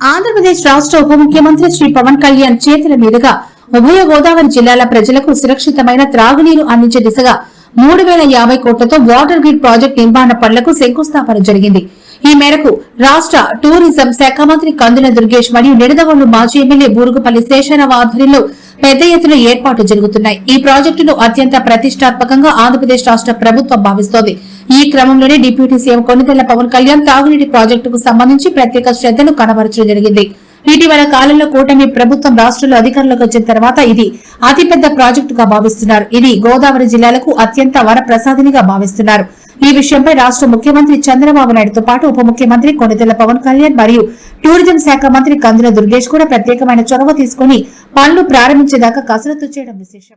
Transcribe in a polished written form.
ఆంధ్రప్రదేశ్ రాష్ట్ర ఉప ముఖ్యమంత్రి శ్రీ పవన్ కళ్యాణ్ చేతుల మీదుగా ఉభయ గోదావరి జిల్లాల ప్రజలకు సురక్షితమైన త్రాగునీరు అందించే దిశగా 3050 కోట్లతో వాటర్ గ్రిడ్ ప్రాజెక్టు నిర్మాణ పనులకు శంకుస్థాపన జరిగింది. ఈ మేరకు రాష్ట్ర టూరిజం శాఖ మంత్రి కందుల దుర్గేష్ మరియు నిడదవోలు మాజీ ఎమ్మెల్యే బూరుగుపల్లి శేషరావు ఆధ్వర్యంలో పెద్ద ఎత్తున ఏర్పాట్లు జరుగుతున్నాయి. ఈ ప్రాజెక్టును అత్యంత ప్రతిష్టాత్మకంగా ఆంధ్రప్రదేశ్ రాష్ట్ర ప్రభుత్వం భావిస్తోంది. ఈ క్రమంలోనే డిప్యూటీ సీఎం కొణిదెల పవన్ కళ్యాణ్ తాగునీటి ప్రాజెక్టుకు సంబంధించి ప్రత్యేక శ్రద్దను కనబరచడం జరిగింది. ఇటీవల కాలంలో కూటమి ప్రభుత్వం రాష్ట్రంలో అధికారంలోకి వచ్చిన తర్వాత ఇది అతిపెద్ద ప్రాజెక్టుగా భావిస్తున్నారు. ఇది గోదావరి జిల్లాలకు అత్యంత వరప్రసాదినిగా భావిస్తున్నారు. ఈ విషయంపై రాష్ట్ర ముఖ్యమంత్రి చంద్రబాబు నాయుడుతో పాటు ఉప ముఖ్యమంత్రి కొణిదెల పవన్ కళ్యాణ్ మరియు టూరిజం శాఖ మంత్రి కందుల దుర్గేష్ కూడా ప్రత్యేకమైన చొరవ తీసుకుని పనులు ప్రారంభించేదాకా కసరత్తు చేయడం విశేషం.